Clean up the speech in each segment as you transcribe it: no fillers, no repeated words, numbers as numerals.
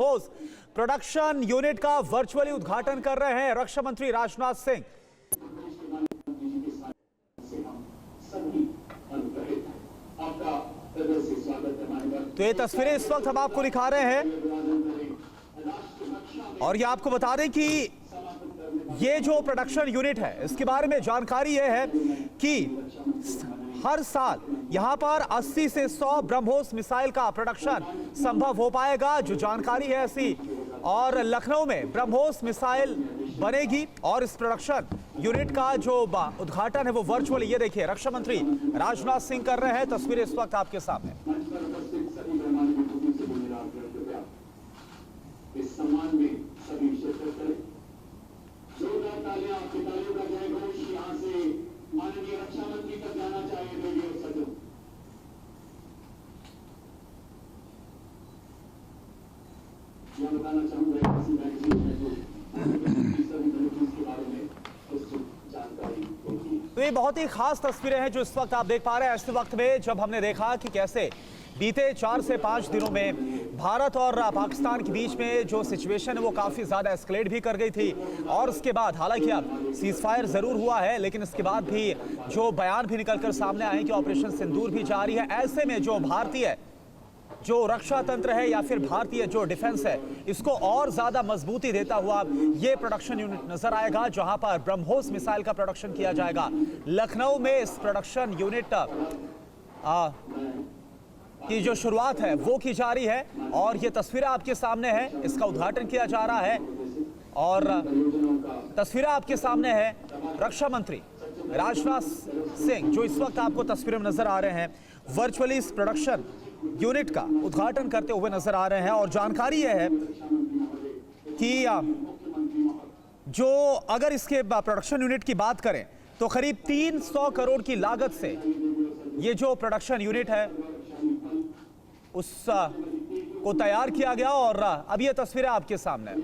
BrahMos production unit का virtually उद्घाटन कर रहे हैं रक्षा मंत्री राजनाथ सिंह। तो ये तस्वीरें इस वक्त हम आपको दिखा रहे हैं और ये आपको बता दें कि ये जो प्रोडक्शन यूनिट है इसके बारे में जानकारी ये है कि हर साल यहां पर 80 से 100 ब्रह्मोस मिसाइल का प्रोडक्शन संभव हो पाएगा, जो जानकारी है ऐसी। और लखनऊ में ब्रह्मोस मिसाइल बनेगी और इस प्रोडक्शन यूनिट का जो उद्घाटन है वो वर्चुअली, ये देखिए, रक्षा मंत्री राजनाथ सिंह कर रहे हैं। तस्वीरें इस वक्त आपके सामने। इस सम्मान में सभी शिरकत करें। जोरदार तालियां, तालियों का जय घोष यहां से माननीय रक्षा मंत्री तक जाना चाहिए। रेडियो सजो मैं बताना चाहूंगा किसी मैगजीन में जो सभी मिलिट्रीज के बारे में जानकारी होती है। तो ये बहुत ही खास तस्वीरें हैं जो इस वक्त आप देख पा रहे हैं। ऐसे वक्त में जब हमने देखा कि कैसे बीते 4 से 5 दिनों में भारत और पाकिस्तान के बीच में जो सिचुएशन है वो काफ़ी ज़्यादा एस्केलेट भी कर गई थी, और उसके बाद हालांकि अब सीज फायर ज़रूर हुआ है, लेकिन इसके बाद भी जो बयान भी निकलकर सामने आए कि ऑपरेशन सिंदूर भी जारी है। ऐसे में जो भारतीय जो रक्षा तंत्र है या फिर भारतीय जो डिफेंस है, इसको और ज़्यादा मजबूती देता हुआ ये प्रोडक्शन यूनिट नजर आएगा, जहां पर ब्रह्मोस मिसाइल का प्रोडक्शन किया जाएगा। लखनऊ में इस प्रोडक्शन यूनिट की जो शुरुआत है वो की जा रही है और ये तस्वीरें आपके सामने है, इसका उद्घाटन किया जा रहा है। और तस्वीरें आपके सामने है रक्षा मंत्री राजनाथ सिंह जो इस वक्त आपको तस्वीरें में नजर आ रहे हैं, वर्चुअली इस प्रोडक्शन यूनिट का उद्घाटन करते हुए नजर आ रहे हैं। और जानकारी यह है कि जो अगर इसके प्रोडक्शन यूनिट की बात करें तो करीब 300 करोड़ की लागत से ये जो प्रोडक्शन यूनिट है उस को तैयार किया गया। और अब ये तस्वीरें आपके सामने है।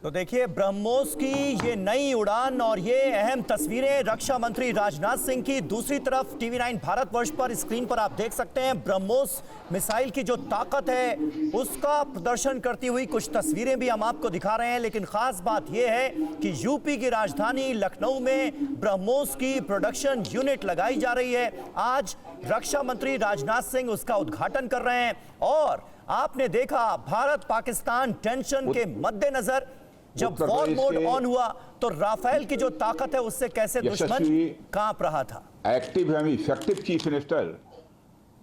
तो देखिए ब्रह्मोस की ये नई उड़ान और ये अहम तस्वीरें रक्षा मंत्री राजनाथ सिंह की। दूसरी तरफ टीवी9 भारतवर्ष पर स्क्रीन पर आप देख सकते हैं ब्रह्मोस मिसाइल की जो ताकत है उसका प्रदर्शन करती हुई कुछ तस्वीरें भी हम आपको दिखा रहे हैं। लेकिन खास बात यह है कि यूपी की राजधानी लखनऊ में ब्रह्मोस की प्रोडक्शन यूनिट लगाई जा रही है। आज रक्षा मंत्री राजनाथ सिंह उसका उद्घाटन कर रहे हैं। और आपने देखा भारत पाकिस्तान टेंशन के मद्देनजर जब वॉर मोड ऑन हुआ तो राफेल की जो ताकत है उससे कैसे दुश्मन कांप रहा था। एक्टिव एवं इफेक्टिव चीफ मिनिस्टर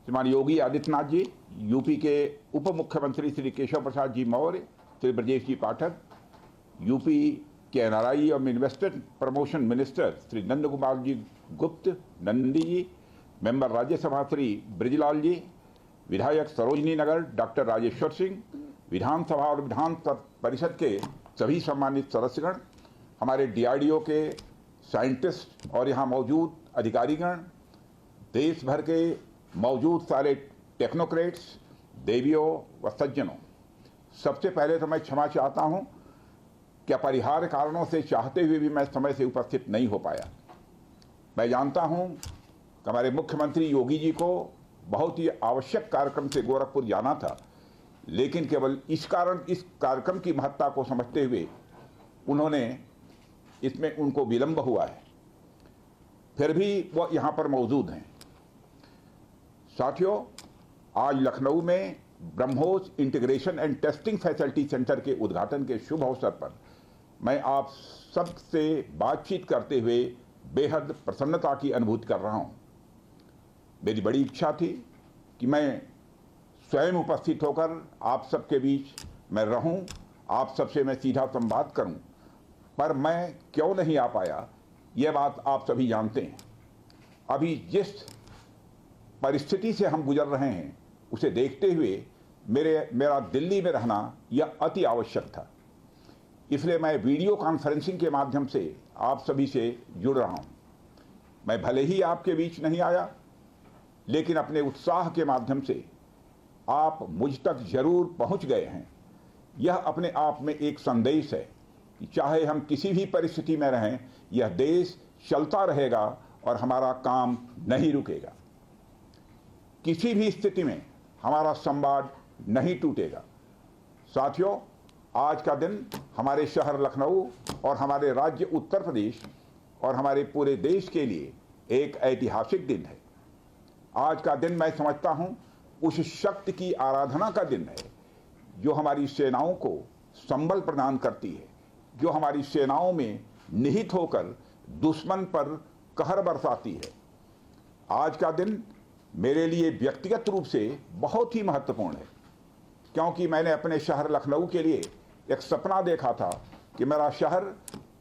श्रीमान योगी आदित्यनाथ जी, यूपी के उप मुख्यमंत्री श्री केशव प्रसाद जी मौर्य, श्री ब्रजेश जी पाठक, यूपी के एनआरआई और investor promotion minister Shri Nand Kumar ji गुप्त नंदी जी, मेंबर राज्यसभा श्री ब्रिजलाल जी, विधायक सरोजनी नगर डॉक्टर राजेश्वर सिंह, विधानसभा और विधान परिषद के सभी सम्मानित सदस्यगण, हमारे डीआरडीओ के साइंटिस्ट और यहाँ मौजूद अधिकारीगण, देश भर के मौजूद सारे टेक्नोक्रेट्स, देवियों व सज्जनों, सबसे पहले तो मैं क्षमा चाहता हूँ कि अपरिहार्य कारणों से चाहते हुए भी मैं समय से उपस्थित नहीं हो पाया। मैं जानता हूँ कि हमारे मुख्यमंत्री योगी जी को बहुत ही आवश्यक कार्यक्रम से गोरखपुर जाना था, लेकिन केवल इस कार्यक्रम की महत्ता को समझते हुए उन्होंने इसमें उनको विलंब हुआ है, फिर भी वो यहाँ पर मौजूद हैं। साथियों, आज लखनऊ में BrahMos integration and testing facility centre के उद्घाटन के शुभ अवसर पर मैं आप सबसे बातचीत करते हुए बेहद प्रसन्नता की अनुभूति कर रहा हूँ। मेरी बड़ी इच्छा थी कि मैं स्वयं उपस्थित होकर आप सबके बीच मैं रहूं, आप सबसे मैं सीधा संवाद करूं, पर मैं क्यों नहीं आ पाया यह बात आप सभी जानते हैं। अभी जिस परिस्थिति से हम गुजर रहे हैं उसे देखते हुए मेरा दिल्ली में रहना यह अति आवश्यक था। इसलिए मैं वीडियो कॉन्फ्रेंसिंग के माध्यम से आप सभी से जुड़ रहा हूं। मैं भले ही आपके बीच नहीं आया, लेकिन अपने उत्साह के माध्यम से आप मुझ तक जरूर पहुंच गए हैं। यह अपने आप में एक संदेश है कि चाहे हम किसी भी परिस्थिति में रहें, यह देश चलता रहेगा और हमारा काम नहीं रुकेगा। किसी भी स्थिति में हमारा संवाद नहीं टूटेगा। साथियों, आज का दिन हमारे शहर लखनऊ और हमारे राज्य उत्तर प्रदेश और हमारे पूरे देश के लिए एक ऐतिहासिक दिन है। आज का दिन मैं समझता हूं उस शक्ति की आराधना का दिन है जो हमारी सेनाओं को संबल प्रदान करती है, जो हमारी सेनाओं में निहित होकर दुश्मन पर कहर बरसाती है। आज का दिन मेरे लिए व्यक्तिगत रूप से बहुत ही महत्वपूर्ण है, क्योंकि मैंने अपने शहर लखनऊ के लिए एक सपना देखा था कि मेरा शहर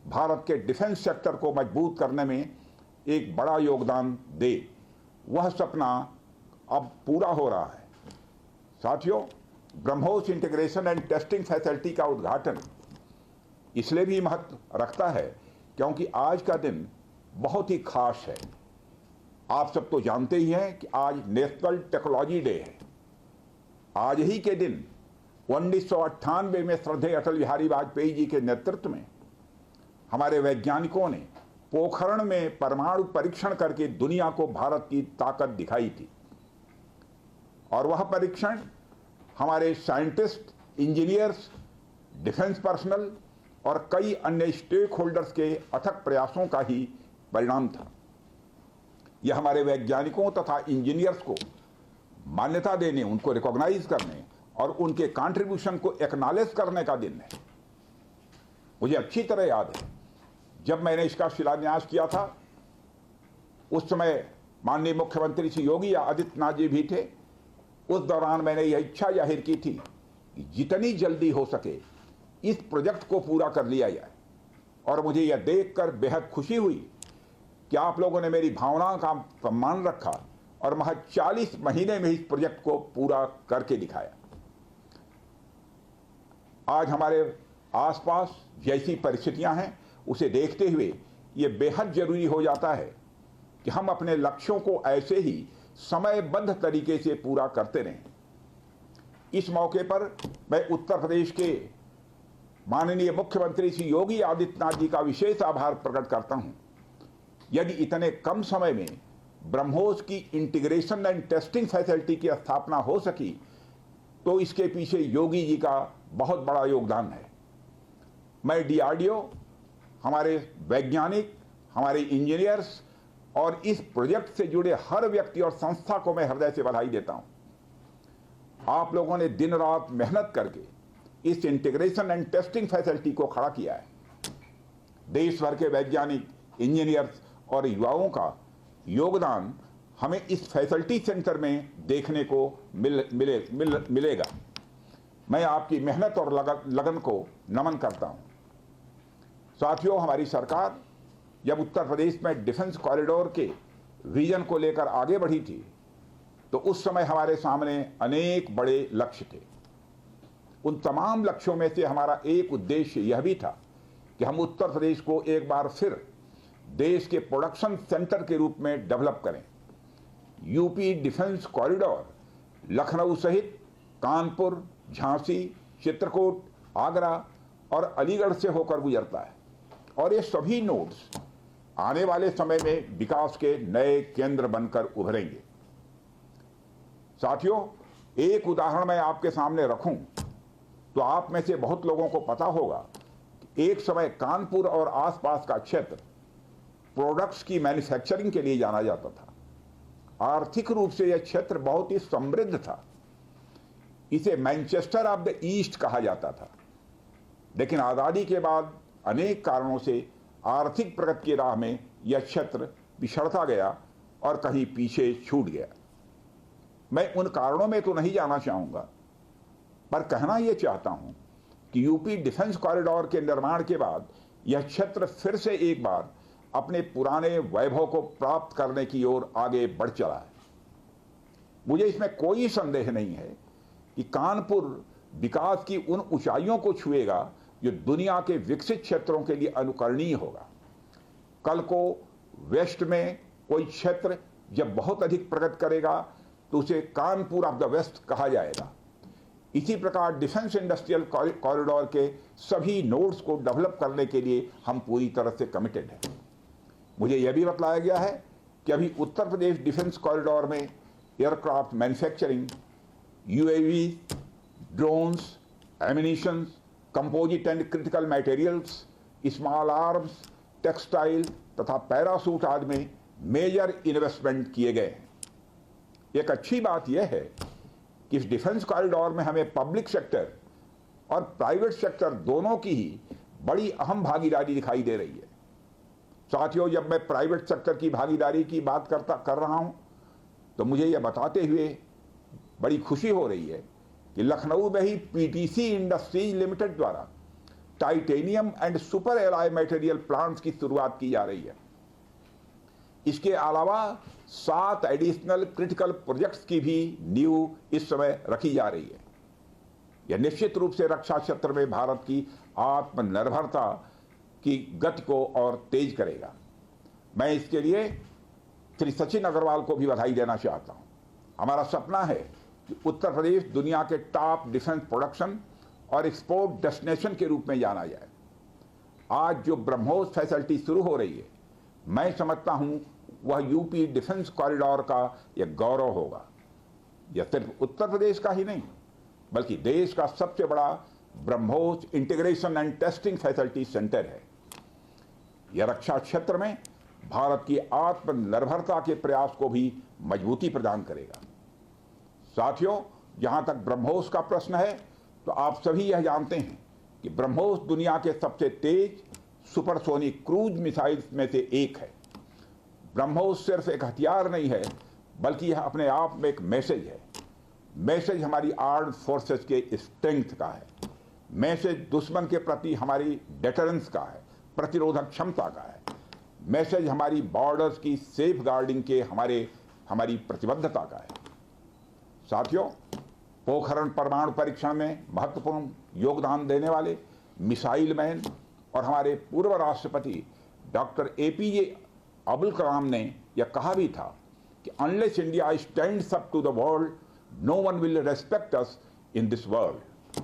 भारत के डिफेंस सेक्टर को मजबूत करने में एक बड़ा योगदान दे। वह सपना अब पूरा हो रहा है। साथियों, BrahMos integration and testing facility का उद्घाटन इसलिए भी महत्व रखता है क्योंकि आज का दिन बहुत ही खास है। आप सब तो जानते ही हैं कि आज नेशनल टेक्नोलॉजी डे है। आज ही के दिन 1998 में श्रद्धेय अटल बिहारी वाजपेयी जी के नेतृत्व में हमारे वैज्ञानिकों ने पोखरण में परमाणु परीक्षण करके दुनिया को भारत की ताकत दिखाई थी। और वह परीक्षण हमारे साइंटिस्ट, इंजीनियर्स, डिफेंस पर्सनल और कई अन्य स्टेक होल्डर्स के अथक प्रयासों का ही परिणाम था। यह हमारे वैज्ञानिकों तथा इंजीनियर्स को मान्यता देने, उनको रिकॉग्नाइज करने और उनके कंट्रीब्यूशन को एक्नॉलेज करने का दिन है। मुझे अच्छी तरह याद है जब मैंने इसका शिलान्यास किया था, उस समय माननीय मुख्यमंत्री श्री योगी आदित्यनाथ जी भी थे। उस दौरान मैंने यह इच्छा जाहिर की थी कि जितनी जल्दी हो सके इस प्रोजेक्ट को पूरा कर लिया जाए। और मुझे यह देखकर बेहद खुशी हुई कि आप लोगों ने मेरी भावनाओं का सम्मान रखा और महज 40 महीने में इस प्रोजेक्ट को पूरा करके दिखाया। आज हमारे आसपास जैसी परिस्थितियां हैं उसे देखते हुए ये बेहद जरूरी हो जाता है कि हम अपने लक्ष्यों को ऐसे ही समयबद्ध तरीके से पूरा करते रहें। इस मौके पर मैं उत्तर प्रदेश के माननीय मुख्यमंत्री श्री योगी आदित्यनाथ जी का विशेष आभार प्रकट करता हूं। यदि इतने कम समय में ब्रह्मोस की इंटीग्रेशन एंड टेस्टिंग फैसिलिटी की स्थापना हो सकी तो इसके पीछे योगी जी का बहुत बड़ा योगदान है। मैं डीआरडीओ, हमारे वैज्ञानिक, हमारे इंजीनियर्स और इस प्रोजेक्ट से जुड़े हर व्यक्ति और संस्था को मैं हृदय से बधाई देता हूं। आप लोगों ने दिन रात मेहनत करके इस इंटीग्रेशन एंड टेस्टिंग फैसिलिटी को खड़ा किया है। देश भर के वैज्ञानिक, इंजीनियर्स और युवाओं का योगदान हमें इस फैसिलिटी सेंटर में देखने को मिलेगा। मैं आपकी मेहनत और लगन को नमन करता हूं। साथियों, हमारी सरकार जब उत्तर प्रदेश में डिफेंस कॉरिडोर के विजन को लेकर आगे बढ़ी थी तो उस समय हमारे सामने अनेक बड़े लक्ष्य थे। उन तमाम लक्ष्यों में से हमारा एक उद्देश्य यह भी था कि हम उत्तर प्रदेश को एक बार फिर देश के प्रोडक्शन सेंटर के रूप में डेवलप करें। यूपी डिफेंस कॉरिडोर लखनऊ सहित कानपुर, झांसी, चित्रकूट, आगरा और अलीगढ़ से होकर गुजरता है और ये सभी नोड्स आने वाले समय में विकास के नए केंद्र बनकर उभरेंगे। साथियों, एक उदाहरण मैं आपके सामने रखूं तो आप में से बहुत लोगों को पता होगा कि एक समय कानपुर और आसपास का क्षेत्र प्रोडक्ट्स की मैन्युफैक्चरिंग के लिए जाना जाता था। आर्थिक रूप से यह क्षेत्र बहुत ही समृद्ध था। इसे मैनचेस्टर ऑफ द ईस्ट कहा जाता था। लेकिन आज़ादी के बाद अनेक कारणों से आर्थिक प्रगति की राह में यह क्षेत्र पिछड़ता गया और कहीं पीछे छूट गया। मैं उन कारणों में तो नहीं जाना चाहूँगा, पर कहना यह चाहता हूँ कि यूपी डिफेंस कॉरिडोर के निर्माण के बाद यह क्षेत्र फिर से एक बार अपने पुराने वैभव को प्राप्त करने की ओर आगे बढ़ चला है। मुझे इसमें कोई संदेह नहीं है कि कानपुर विकास की उन ऊंचाइयों को छुएगा जो दुनिया के विकसित क्षेत्रों के लिए अनुकरणीय होगा। कल को वेस्ट में कोई क्षेत्र जब बहुत अधिक प्रगति करेगा तो उसे कानपुर ऑफ द वेस्ट कहा जाएगा। इसी प्रकार डिफेंस इंडस्ट्रियल कॉरिडोर के सभी नोड्स को डेवलप करने के लिए हम पूरी तरह से कमिटेड हैं। मुझे यह भी बतलाया गया है कि अभी उत्तर प्रदेश डिफेंस कॉरिडोर में aircraft manufacturing, UAV, drones, ammunitions, composite and critical materials, small arms, textile तथा पैरासूट आदि में मेजर इन्वेस्टमेंट किए गए हैं। एक अच्छी बात यह है कि इस डिफेंस कॉरिडोर में हमें पब्लिक सेक्टर और प्राइवेट सेक्टर दोनों की ही बड़ी अहम भागीदारी दिखाई दे रही है। साथियों, जब मैं प्राइवेट सेक्टर की भागीदारी की बात कर रहा हूं तो मुझे यह बताते हुए बड़ी खुशी हो रही है कि लखनऊ में ही PTC इंडस्ट्रीज लिमिटेड द्वारा titanium and super alloy material plants की शुरुआत की जा रही है। इसके अलावा 7 एडिशनल क्रिटिकल प्रोजेक्ट्स की भी नींव इस समय रखी जा रही है। यह निश्चित रूप से रक्षा क्षेत्र में भारत की आत्मनिर्भरता की गति को और तेज करेगा। मैं इसके लिए श्री सचिन अग्रवाल को भी बधाई देना चाहता हूं। हमारा सपना है कि उत्तर प्रदेश दुनिया के टॉप डिफेंस प्रोडक्शन और एक्सपोर्ट डेस्टिनेशन के रूप में जाना जाए। आज जो ब्रह्मोस फैसिलिटी शुरू हो रही है, मैं समझता हूं वह यूपी डिफेंस कॉरिडोर का एक गौरव होगा। यह सिर्फ उत्तर प्रदेश का ही नहीं बल्कि देश का सबसे बड़ा BrahMos integration and testing facility centre है। यह रक्षा क्षेत्र में भारत की आत्मनिर्भरता के प्रयास को भी मजबूती प्रदान करेगा। साथियों, जहां तक ब्रह्मोस का प्रश्न है तो आप सभी यह जानते हैं कि ब्रह्मोस दुनिया के सबसे तेज सुपरसोनिक क्रूज मिसाइल्स में से एक है। ब्रह्मोस सिर्फ एक हथियार नहीं है बल्कि यह अपने आप में एक मैसेज है। मैसेज हमारी आर्म्ड फोर्सेस के स्ट्रेंथ का है। मैसेज दुश्मन के प्रति हमारी डेटरेंस का है, प्रतिरोधक क्षमता का है। मैसेज हमारी बॉर्डर्स की सेफ गार्डिंग के हमारी प्रतिबद्धता का है। साथियों, पोखरण परमाणु परीक्षण में महत्वपूर्ण योगदान देने वाले मिसाइल मैन और हमारे पूर्व राष्ट्रपति डॉक्टर APJ अब्दुल कलाम ने यह कहा भी था कि unless India stands up to the world, no one will respect us in this world.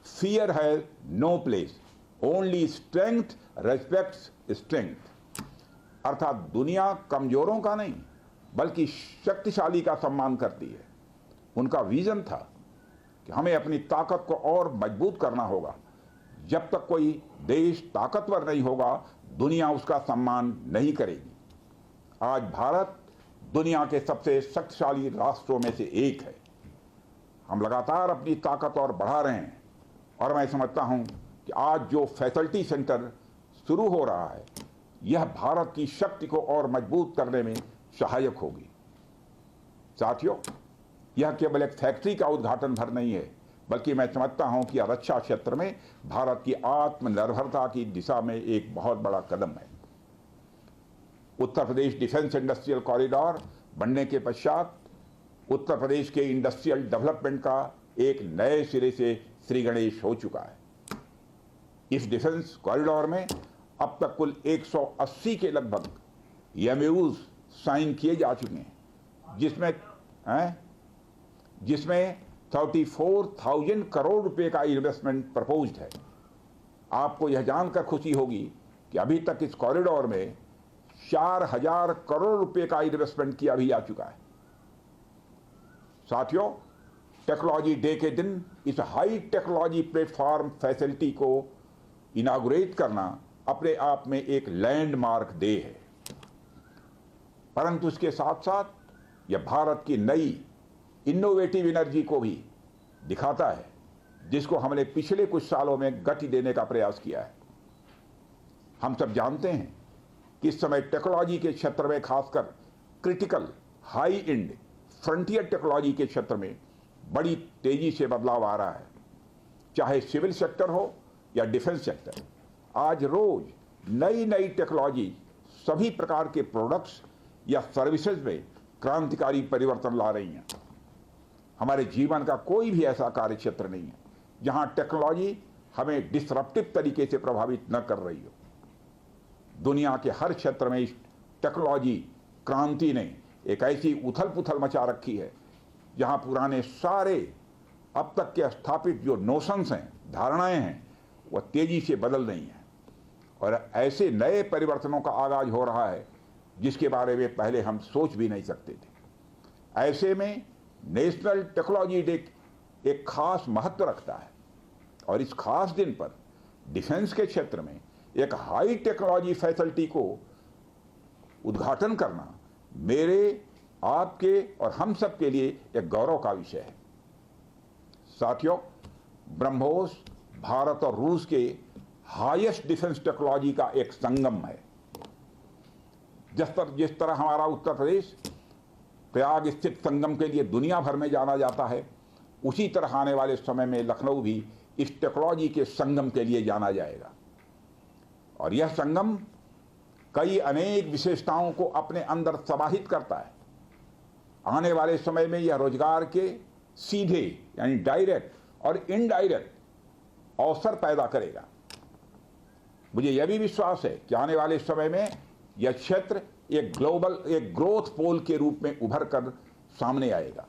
Fear has no place, only strength respects strength. अर्थात दुनिया कमजोरों का नहीं बल्कि शक्तिशाली का सम्मान करती है। उनका विजन था कि हमें अपनी ताकत को और मजबूत करना होगा। जब तक कोई देश ताकतवर नहीं होगा, दुनिया उसका सम्मान नहीं करेगी। आज भारत दुनिया के सबसे शक्तिशाली राष्ट्रों में से एक है। हम लगातार अपनी ताकत और बढ़ा रहे हैं और मैं समझता हूं कि आज जो फैसिलिटी सेंटर शुरू हो रहा है, यह भारत की शक्ति को और मजबूत करने में सहायक होगी। साथियों, यह केवल एक फैक्ट्री का उद्घाटन भर नहीं है बल्कि मैं समझता हूं कि यह रक्षा क्षेत्र में भारत की आत्मनिर्भरता की दिशा में एक बहुत बड़ा कदम है। उत्तर प्रदेश डिफेंस इंडस्ट्रियल कॉरिडोर बनने के पश्चात उत्तर प्रदेश के इंडस्ट्रियल डेवलपमेंट का एक नए सिरे से श्री गणेश हो चुका है। इस डिफेंस कॉरिडोर में अब तक कुल 180 के लगभग MOUs साइन किए जा चुके हैं, जिसमें 34,000 करोड़ रुपए का इन्वेस्टमेंट प्रपोज्ड है। आपको यह जानकर खुशी होगी कि अभी तक इस कॉरिडोर में 4,000 करोड़ रुपए का इन्वेस्टमेंट किया भी जा चुका है। साथियों, टेक्नोलॉजी डे के दिन इस हाई टेक्नोलॉजी प्लेटफॉर्म फैसिलिटी को इनागुरेट करना अपने आप में एक लैंडमार्क डे है, परंतु इसके साथ साथ यह भारत की नई इनोवेटिव एनर्जी को भी दिखाता है, जिसको हमने पिछले कुछ सालों में गति देने का प्रयास किया है। हम सब जानते हैं कि इस समय टेक्नोलॉजी के क्षेत्र में, खासकर critical high and frontier technology के क्षेत्र में बड़ी तेजी से बदलाव आ रहा है। चाहे सिविल सेक्टर हो या डिफेंस सेक्टर, आज रोज नई नई टेक्नोलॉजी सभी प्रकार के प्रोडक्ट्स या सर्विसेज में क्रांतिकारी परिवर्तन ला रही हैं। हमारे जीवन का कोई भी ऐसा कार्य क्षेत्र नहीं है जहां टेक्नोलॉजी हमें डिसरप्टिव तरीके से प्रभावित न कर रही हो। दुनिया के हर क्षेत्र में इस टेक्नोलॉजी क्रांति ने एक ऐसी उथल पुथल मचा रखी है जहां पुराने सारे अब तक के स्थापित जो नोशंस हैं, धारणाएं हैं, वह तेजी से बदल रही हैं और ऐसे नए परिवर्तनों का आगाज हो रहा है जिसके बारे में पहले हम सोच भी नहीं सकते थे। ऐसे में नेशनल टेक्नोलॉजी डे एक खास महत्व रखता है और इस खास दिन पर डिफेंस के क्षेत्र में एक हाई टेक्नोलॉजी फैसिलिटी को उद्घाटन करना मेरे, आपके और हम सब के लिए एक गौरव का विषय है। साथियों, ब्रह्मोस भारत और रूस के हाईएस्ट डिफेंस टेक्नोलॉजी का एक संगम है। जिस तरह हमारा उत्तर प्रदेश प्रयाग स्थित संगम के लिए दुनिया भर में जाना जाता है, उसी तरह आने वाले समय में लखनऊ भी इस टेक्नोलॉजी के संगम के लिए जाना जाएगा और यह संगम कई अनेक विशेषताओं को अपने अंदर समाहित करता है। आने वाले समय में यह रोजगार के सीधे यानी डायरेक्ट और इनडायरेक्ट अवसर पैदा करेगा। मुझे यह भी विश्वास है कि आने वाले समय में यह क्षेत्र एक ग्रोथ पोल के रूप में उभर कर सामने आएगा।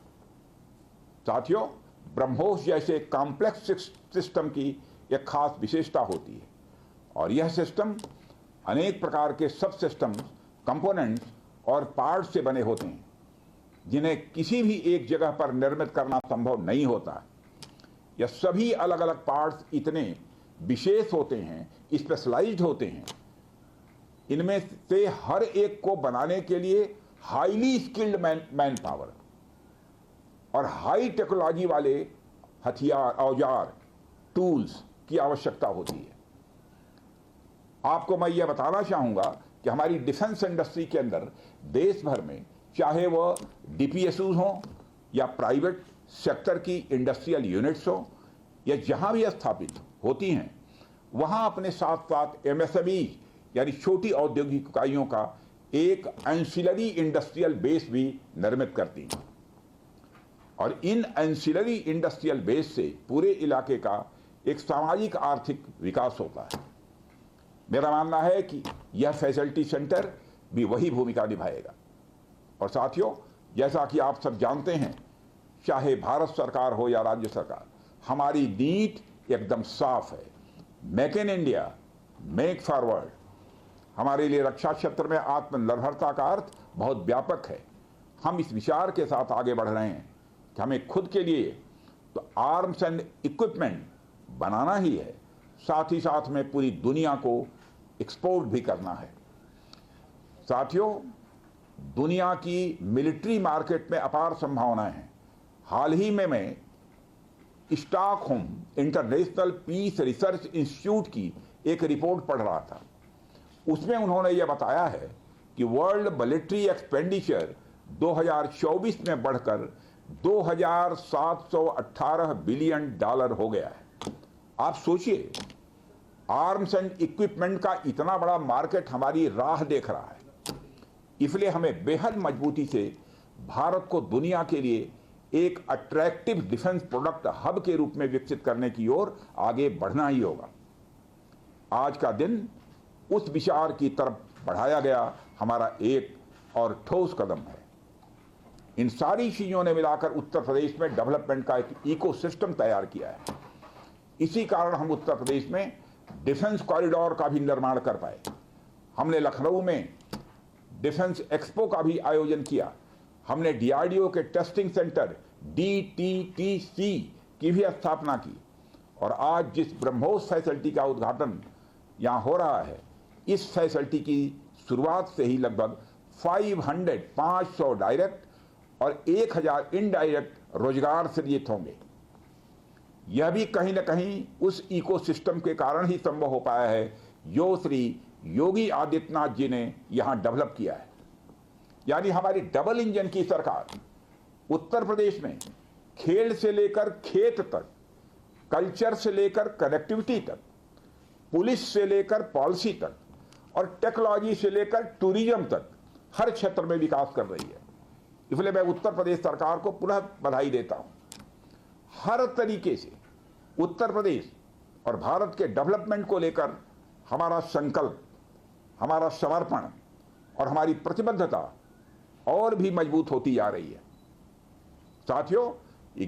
साथियों, ब्रह्मोस जैसे कॉम्प्लेक्स सिस्टम की एक खास विशेषता होती है और यह सिस्टम अनेक प्रकार के सब सिस्टम, कंपोनेंट्स और पार्ट्स से बने होते हैं जिन्हें किसी भी एक जगह पर निर्मित करना संभव नहीं होता। यह सभी अलग अलग पार्ट्स इतने विशेष होते हैं, स्पेशलाइज्ड होते हैं, इनमें से हर एक को बनाने के लिए हाईली स्किल्ड मैन पावर और हाई टेक्नोलॉजी वाले हथियार, औजार, टूल्स की आवश्यकता होती है। आपको मैं यह बताना चाहूंगा कि हमारी डिफेंस इंडस्ट्री के अंदर देश भर में चाहे वह डीपीएसयू हो या प्राइवेट सेक्टर की इंडस्ट्रियल यूनिट्स हो या जहां भी स्थापित होती हैं, वहां अपने साथ साथ एमएसएमई यानी छोटी औद्योगिक इकाइयों का एक एंसिलरी इंडस्ट्रियल बेस भी निर्मित करती हैं और इन एंसिलरी इंडस्ट्रियल बेस से पूरे इलाके का एक सामाजिक आर्थिक विकास होता है। मेरा मानना है कि यह फैसिलिटी सेंटर भी वही भूमिका निभाएगा। और साथियों, जैसा कि आप सब जानते हैं, चाहे भारत सरकार हो या राज्य सरकार, हमारी नीति एकदम साफ है। Make in India, make forward. हमारे लिए रक्षा क्षेत्र में आत्मनिर्भरता का अर्थ बहुत व्यापक है। हम इस विचार के साथ आगे बढ़ रहे हैं कि हमें खुद के लिए तो आर्म्स एंड इक्विपमेंट बनाना ही है, साथ ही साथ में पूरी दुनिया को एक्सपोर्ट भी करना है। साथियों, दुनिया की मिलिट्री मार्केट में अपार संभावनाएं हैं। हाल ही में मैं Stockholm International Peace Research Institute की एक रिपोर्ट पढ़ रहा था। उसमें उन्होंने यह बताया है कि वर्ल्ड मिलिट्री एक्सपेंडिचर 2024 में बढ़कर $2,718 बिलियन हो गया है। आप सोचिए, आर्म्स एंड इक्विपमेंट का इतना बड़ा मार्केट हमारी राह देख रहा है। इसलिए हमें बेहद मजबूती से भारत को दुनिया के लिए एक अट्रैक्टिव डिफेंस प्रोडक्ट हब के रूप में विकसित करने की ओर आगे बढ़ना ही होगा। आज का दिन उस विचार की तरफ बढ़ाया गया हमारा एक और ठोस कदम है। इन सारी चीजों ने मिलाकर उत्तर प्रदेश में डेवलपमेंट का एक इकोसिस्टम तैयार किया है। इसी कारण हम उत्तर प्रदेश में डिफेंस कॉरिडोर का भी निर्माण कर पाए। हमने लखनऊ में डिफेंस एक्सपो का भी आयोजन किया। हमने डीआरडीओ के टेस्टिंग सेंटर DTTC की भी स्थापना की और आज जिस ब्रह्मोस फैसिलिटी का उद्घाटन यहाँ हो रहा है, इस फैसिलिटी की शुरुआत से ही लगभग 500 डायरेक्ट और 1000 इनडायरेक्ट रोजगार सृजित होंगे। यह भी कहीं न कहीं उस इकोसिस्टम के कारण ही संभव हो पाया है जो श्री योगी आदित्यनाथ जी ने यहां डेवलप किया है। यानी हमारी डबल इंजन की सरकार उत्तर प्रदेश में खेल से लेकर खेत तक, कल्चर से लेकर कनेक्टिविटी तक, पुलिस से लेकर पॉलिसी तक और टेक्नोलॉजी से लेकर टूरिज्म तक हर क्षेत्र में विकास कर रही है। इसलिए मैं उत्तर प्रदेश सरकार को पुनः बधाई देता हूं। हर तरीके से उत्तर प्रदेश और भारत के डेवलपमेंट को लेकर हमारा संकल्प, हमारा समर्पण और हमारी प्रतिबद्धता और भी मजबूत होती जा रही है। साथियों,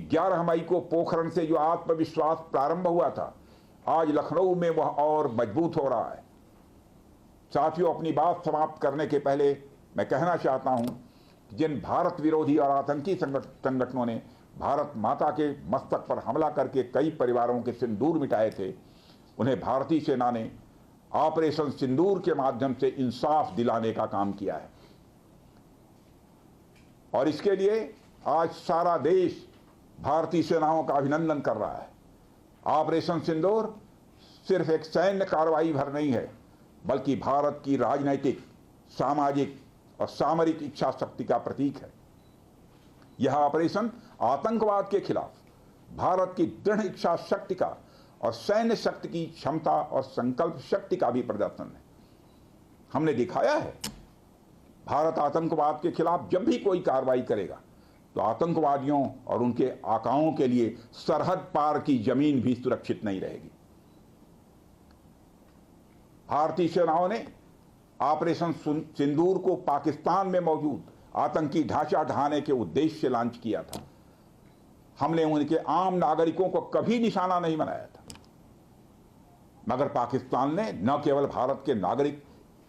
11 मई को पोखरण से जो आत्मविश्वास प्रारंभ हुआ था, आज लखनऊ में वह और मजबूत हो रहा है। साथियों, अपनी बात समाप्त करने के पहले मैं कहना चाहता हूं जिन भारत विरोधी और आतंकी संगठनों ने भारत माता के मस्तक पर हमला करके कई परिवारों के सिंदूर मिटाए थे, उन्हें भारतीय सेना ने ऑपरेशन सिंदूर के माध्यम से इंसाफ दिलाने का काम किया है। और इसके लिए आज सारा देश भारतीय सेनाओं का अभिनंदन कर रहा है। ऑपरेशन सिंदूर सिर्फ एक सैन्य कार्रवाई भर नहीं है, बल्कि भारत की राजनीतिक, सामाजिक और सामरिक इच्छा शक्ति का प्रतीक है। यह ऑपरेशन आतंकवाद के खिलाफ भारत की दृढ़ इच्छा शक्ति का और सैन्य शक्ति की क्षमता और संकल्प शक्ति का भी प्रदर्शन है। हमने दिखाया है, भारत आतंकवाद के खिलाफ जब भी कोई कार्रवाई करेगा तो आतंकवादियों और उनके आकाओं के लिए सरहद पार की जमीन भी सुरक्षित नहीं रहेगी। भारतीय सेनाओं ने ऑपरेशन सिंदूर को पाकिस्तान में मौजूद आतंकी ढांचा ढहाने के उद्देश्य से लॉन्च किया था। हमने उनके आम नागरिकों को कभी निशाना नहीं बनाया था, मगर पाकिस्तान ने न केवल भारत के नागरिक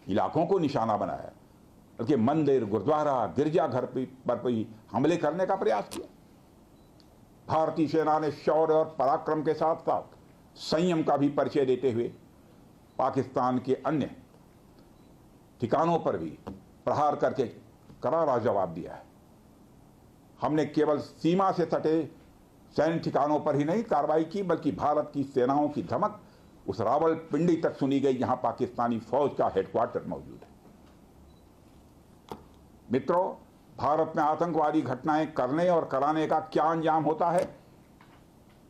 इलाकों को निशाना बनाया, बल्कि मंदिर, गुरुद्वारा, गिरजाघर पर भी हमले करने का प्रयास किया। भारतीय सेना ने शौर्य और पराक्रम के साथ साथ संयम का भी परिचय देते हुए पाकिस्तान के अन्य ठिकानों पर भी प्रहार करके करारा जवाब दिया है। हमने केवल सीमा से सटे सैन्य ठिकानों पर ही नहीं कार्रवाई की, बल्कि भारत की सेनाओं की धमक उस रावलपिंडी तक सुनी गई जहां पाकिस्तानी फौज का हेडक्वार्टर मौजूद है। मित्रों, भारत में आतंकवादी घटनाएं करने और कराने का क्या अंजाम होता है,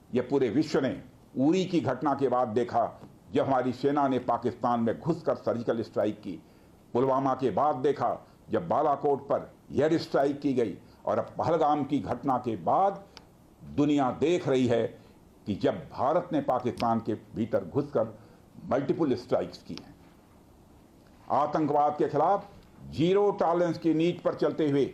यह पूरे विश्व ने उरी की घटना के बाद देखा, जब हमारी सेना ने पाकिस्तान में घुसकर सर्जिकल स्ट्राइक की। पुलवामा के बाद देखा, जब बालाकोट पर एयर स्ट्राइक की गई, और अब पहलगाम की घटना के बाद दुनिया देख रही है कि जब भारत ने पाकिस्तान के भीतर घुसकर मल्टीपल स्ट्राइक्स की हैं। आतंकवाद के खिलाफ जीरो टॉलरेंस की नीति पर चलते हुए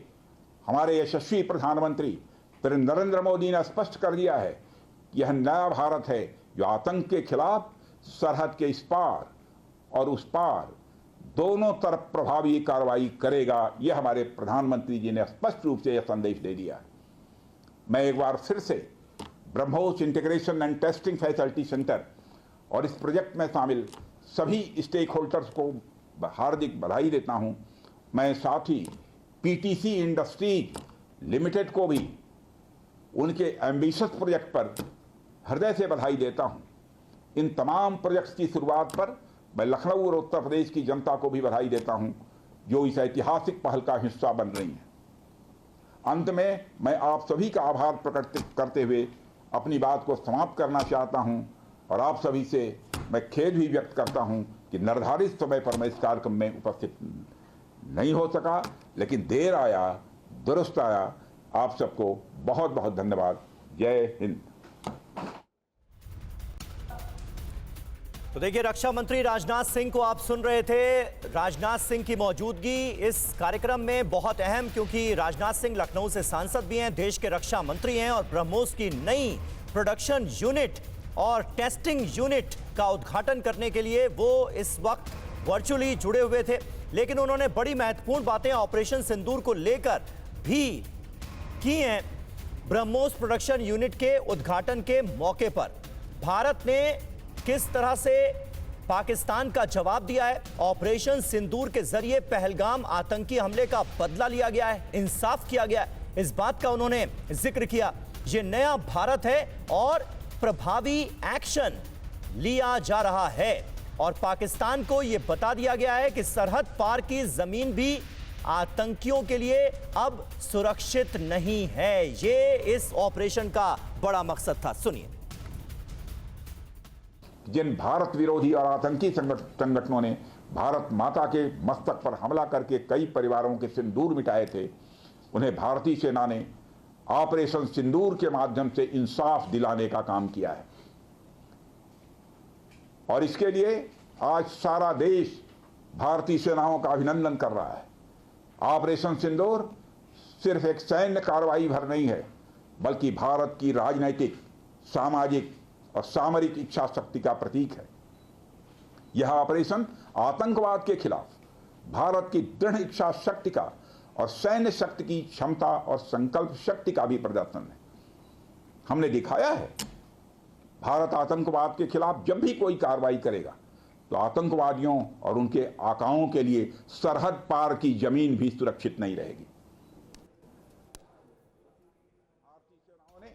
हमारे यशस्वी प्रधानमंत्री नरेंद्र मोदी ने स्पष्ट कर दिया है कि यह नया भारत है जो आतंक के खिलाफ सरहद के इस पार और उस पार दोनों तरफ प्रभावी कार्रवाई करेगा। यह हमारे प्रधानमंत्री जी ने स्पष्ट रूप से यह संदेश दे दिया है। मैं एक बार फिर से BrahMos integration and testing facility centre और इस प्रोजेक्ट में शामिल सभी स्टेक होल्डर्स को हार्दिक बधाई देता हूं। मैं साथ ही पीटीसी इंडस्ट्रीज लिमिटेड को भी उनके एम्बिशियस प्रोजेक्ट पर हृदय से बधाई देता हूं। इन तमाम प्रोजेक्ट्स की शुरुआत पर मैं लखनऊ और उत्तर प्रदेश की जनता को भी बधाई देता हूं, जो इस ऐतिहासिक पहल का हिस्सा बन रही हैं। अंत में मैं आप सभी का आभार प्रकट करते हुए अपनी बात को समाप्त करना चाहता हूं, और आप सभी से मैं खेद भी व्यक्त करता हूं कि निर्धारित समय पर मैं इस कार्यक्रम में उपस्थित नहीं हो सका, लेकिन देर आया दुरुस्त आया। आप सबको बहुत बहुत धन्यवाद। जय हिंद। तो देखिए, रक्षा मंत्री राजनाथ सिंह को आप सुन रहे थे। राजनाथ सिंह की मौजूदगी इस कार्यक्रम में बहुत अहम, क्योंकि राजनाथ सिंह लखनऊ से सांसद भी हैं, देश के रक्षा मंत्री हैं, और ब्रह्मोस की नई प्रोडक्शन यूनिट और टेस्टिंग यूनिट का उद्घाटन करने के लिए वो इस वक्त वर्चुअली जुड़े हुए थे। लेकिन उन्होंने बड़ी महत्वपूर्ण बातें ऑपरेशन सिंदूर को लेकर भी की हैं। ब्रह्मोस प्रोडक्शन यूनिट के उद्घाटन के मौके पर भारत ने किस तरह से पाकिस्तान का जवाब दिया है, ऑपरेशन सिंदूर के जरिए पहलगाम आतंकी हमले का बदला लिया गया है, इंसाफ किया गया है, इस बात का उन्होंने जिक्र किया। यह नया भारत है और प्रभावी एक्शन लिया जा रहा है, और पाकिस्तान को यह बता दिया गया है कि सरहद पार की जमीन भी आतंकियों के लिए अब सुरक्षित नहीं है। यह इस ऑपरेशन का बड़ा मकसद था। सुनिए। जिन भारत विरोधी और आतंकी संगठनों ने भारत माता के मस्तक पर हमला करके कई परिवारों के सिंदूर मिटाए थे, उन्हें भारतीय सेना ने ऑपरेशन सिंदूर के माध्यम से इंसाफ दिलाने का काम किया है। और इसके लिए आज सारा देश भारतीय सेनाओं का अभिनंदन कर रहा है। ऑपरेशन सिंदूर सिर्फ एक सैन्य कार्रवाई भर नहीं है, बल्कि भारत की राजनीतिक, सामाजिक और सामरिक इच्छा शक्ति का प्रतीक है। यह ऑपरेशन आतंकवाद के खिलाफ भारत की दृढ़ इच्छा शक्ति का और सैन्य शक्ति की क्षमता और संकल्प शक्ति का भी प्रदर्शन है। हमने दिखाया है भारत आतंकवाद के खिलाफ जब भी कोई कार्रवाई करेगा तो आतंकवादियों और उनके आकाओं के लिए सरहद पार की जमीन भी सुरक्षित नहीं रहेगी। भारतीय सेनाओं ने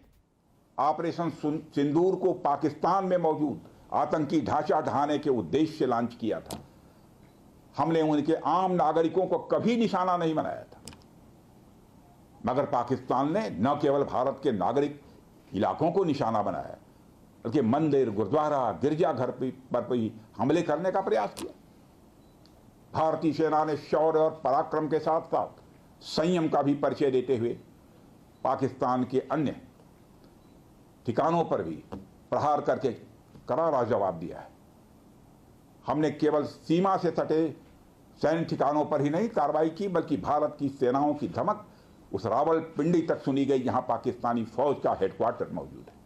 ऑपरेशन सिंदूर को पाकिस्तान में मौजूद आतंकी ढांचा ढहाने के उद्देश्य से लॉन्च किया था। हमने उनके आम नागरिकों को कभी निशाना नहीं बनाया था, मगर पाकिस्तान ने न केवल भारत के नागरिक इलाकों को निशाना बनाया बल्कि मंदिर, गुरुद्वारा, गिरजाघर पर भी हमले करने का प्रयास किया। भारतीय सेना ने शौर्य और पराक्रम के साथ साथ संयम का भी परिचय देते हुए पाकिस्तान के अन्य ठिकानों पर भी प्रहार करके करारा जवाब दिया है। हमने केवल सीमा से सटे सैन्य ठिकानों पर ही नहीं कार्रवाई की, बल्कि भारत की सेनाओं की धमक उस रावलपिंडी तक सुनी गई जहां पाकिस्तानी फौज का हेडक्वार्टर मौजूद है।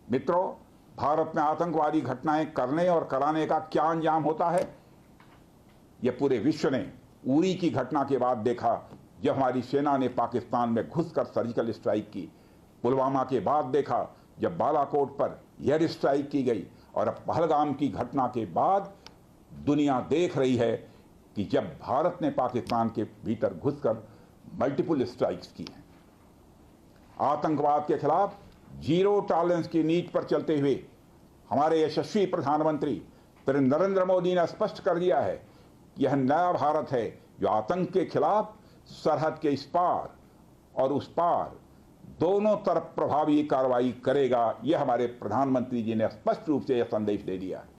मित्रों, भारत में आतंकवादी घटनाएं करने और कराने का क्या अंजाम होता है, यह पूरे विश्व ने उरी की घटना के बाद देखा, जब हमारी सेना ने पाकिस्तान में घुसकर सर्जिकल स्ट्राइक की। पुलवामा के बाद देखा जब बालाकोट पर एयर स्ट्राइक की गई, और अब पहलगाम की घटना के बाद दुनिया देख रही है कि जब भारत ने पाकिस्तान के भीतर घुसकर मल्टीपल स्ट्राइक्स की हैं। आतंकवाद के खिलाफ जीरो टॉलरेंस की नीति पर चलते हुए हमारे यशस्वी प्रधानमंत्री नरेंद्र मोदी ने स्पष्ट कर दिया है कि यह नया भारत है जो आतंक के खिलाफ सरहद के इस पार और उस पार दोनों तरफ प्रभावी कार्रवाई करेगा। यह हमारे प्रधानमंत्री जी ने स्पष्ट रूप से यह संदेश दे दिया है।